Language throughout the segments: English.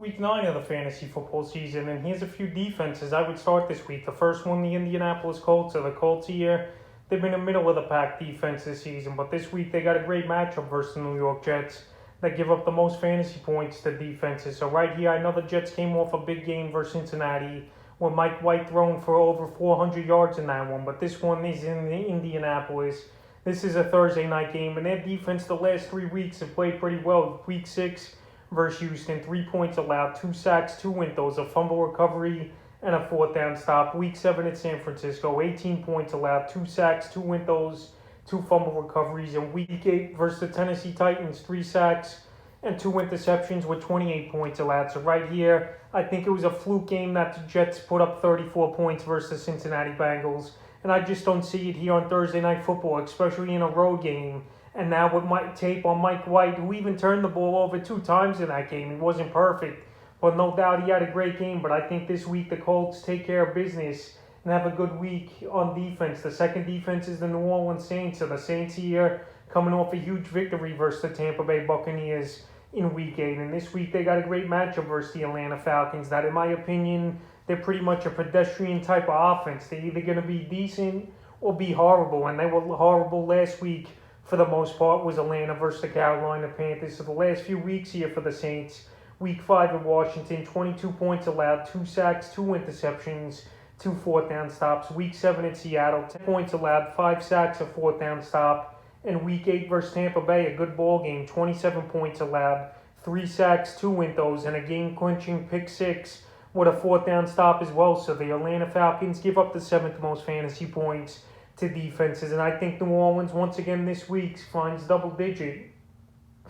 week 9 of the fantasy football season, and here's a few defenses I would start this week. The first one, the Indianapolis Colts. So the Colts here, they've been a middle-of-the-pack defense this season, but this week they got a great matchup versus the New York Jets that give up the most fantasy points to defenses. So right here, I know the Jets came off a big game versus Cincinnati, with Mike White thrown for over 400 yards in that one, but this one is in Indianapolis. This is a Thursday night game, and their defense the last 3 weeks have played pretty well. Week 6 versus Houston, 3 points allowed, 2 sacks, 2 windows, a fumble recovery, and a 4th down stop. Week 7 at San Francisco, 18 points allowed, 2 sacks, 2 windows, 2 fumble recoveries. And Week 8 versus the Tennessee Titans, 3 sacks and 2 interceptions with 28 points allowed. So right here, I think it was a fluke game that the Jets put up 34 points versus the Cincinnati Bengals. And I just don't see it here on Thursday Night Football, especially in a road game. And now with my tape on Mike White, who even turned the ball over 2 times in that game. He wasn't perfect, but no doubt he had a great game. But I think this week the Colts take care of business and have a good week on defense. The second defense is the New Orleans Saints. So the Saints here coming off a huge victory versus the Tampa Bay Buccaneers in Week 8. And this week they got a great matchup versus the Atlanta Falcons that, in my opinion, they're pretty much a pedestrian type of offense. They're either going to be decent or be horrible. And they were horrible last week for the most part was Atlanta versus the Carolina Panthers. So the last few weeks here for the Saints, Week 5 in Washington, 22 points allowed, 2 sacks, 2 interceptions, 2 4th down stops. Week 7 in Seattle, 10 points allowed, 5 sacks, a 4th down stop. And Week 8 versus Tampa Bay, a good ball game, 27 points allowed, 3 sacks, 2 windows, and a game-clinching pick 6 with a 4th down stop as well. So the Atlanta Falcons give up the 7th most fantasy points to defenses. And I think New Orleans, once again this week, finds double-digit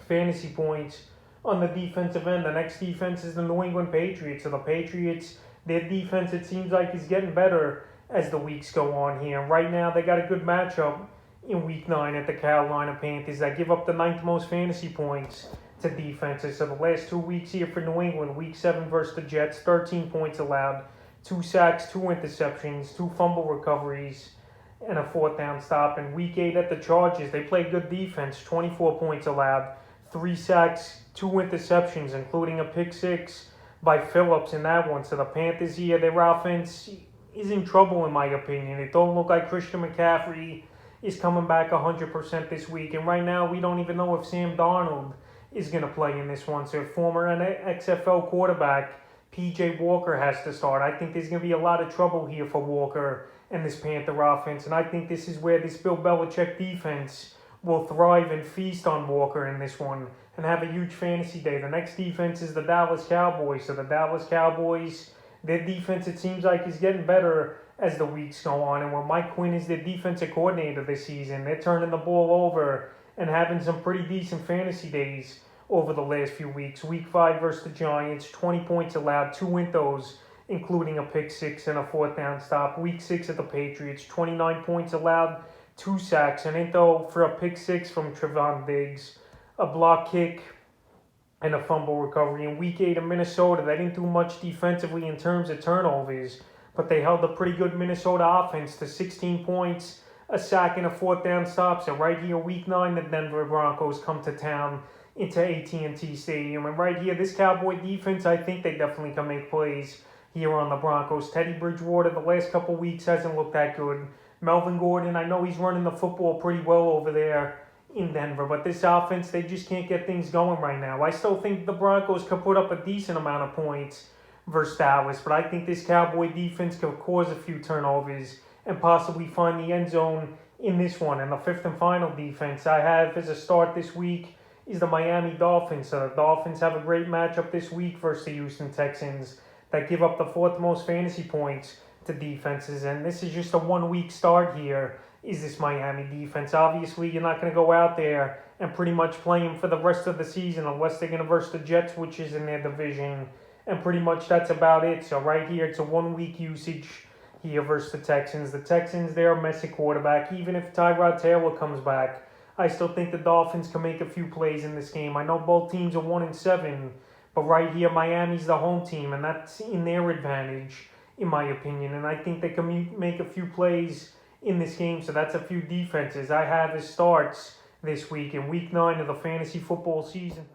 fantasy points on the defensive end. The next defense is the New England Patriots. So the Patriots, their defense, it seems like, is getting better as the weeks go on here. And right now, they got a good matchup in Week 9 at the Carolina Panthers that give up the 9th most fantasy points to defenses. So the last 2 weeks here for New England, Week 7 versus the Jets, 13 points allowed, 2 sacks, 2 interceptions, 2 fumble recoveries, and a 4th down stop. In Week 8 at the Chargers, they played good defense, 24 points allowed, 3 sacks, 2 interceptions, including a pick 6 by Phillips in that one. So the Panthers here, their offense is in trouble in my opinion. It don't look like Christian McCaffrey is coming back 100% this week. And right now, we don't even know if Sam Darnold is going to play in this one. So former XFL quarterback P.J. Walker has to start. I think there's going to be a lot of trouble here for Walker and this Panther offense. And I think this is where this Bill Belichick defense will thrive and feast on Walker in this one and have a huge fantasy day. The next defense is the Dallas Cowboys. So the Dallas Cowboys, their defense, it seems like, is getting better as the weeks go on. And when Mike Quinn is their defensive coordinator this season, they're turning the ball over and having some pretty decent fantasy days over the last few weeks. Week 5 versus the Giants, 20 points allowed, 2 windows, including a pick 6 and a 4th down stop. Week 6 at the Patriots, 29 points allowed, 2 sacks, an into for a pick 6 from Trevon Diggs, a block kick, and a fumble recovery. In Week 8 of Minnesota, they didn't do much defensively in terms of turnovers, but they held a pretty good Minnesota offense to 16 points, a sack, and a 4th down stop. So right here, Week 9, the Denver Broncos come to town into AT&T Stadium. And right here, this Cowboy defense, I think they definitely can make plays here on the Broncos. Teddy Bridgewater, the last couple weeks, hasn't looked that good. Melvin Gordon, I know he's running the football pretty well over there in Denver, but this offense, they just can't get things going right now. I still think the Broncos could put up a decent amount of points versus Dallas, but I think this Cowboy defense could cause a few turnovers and possibly find the end zone in this one. And the 5th and final defense I have as a start this week is the Miami Dolphins. So the Dolphins have a great matchup this week versus the Houston Texans that give up the 4th most fantasy points to defenses. And this is just a 1-week start here, is this Miami defense. Obviously, you're not going to go out there and pretty much play them for the rest of the season unless they're going to verse the Jets, which is in their division. And pretty much that's about it. So right here, it's a 1-week usage here versus the Texans. The Texans, they're a messy quarterback. Even if Tyrod Taylor comes back, I still think the Dolphins can make a few plays in this game. I know both teams are 1-7, but right here, Miami's the home team, and that's in their advantage, in my opinion. And I think they can make a few plays in this game. So that's a few defenses I have as starts this week in Week 9 of the fantasy football season.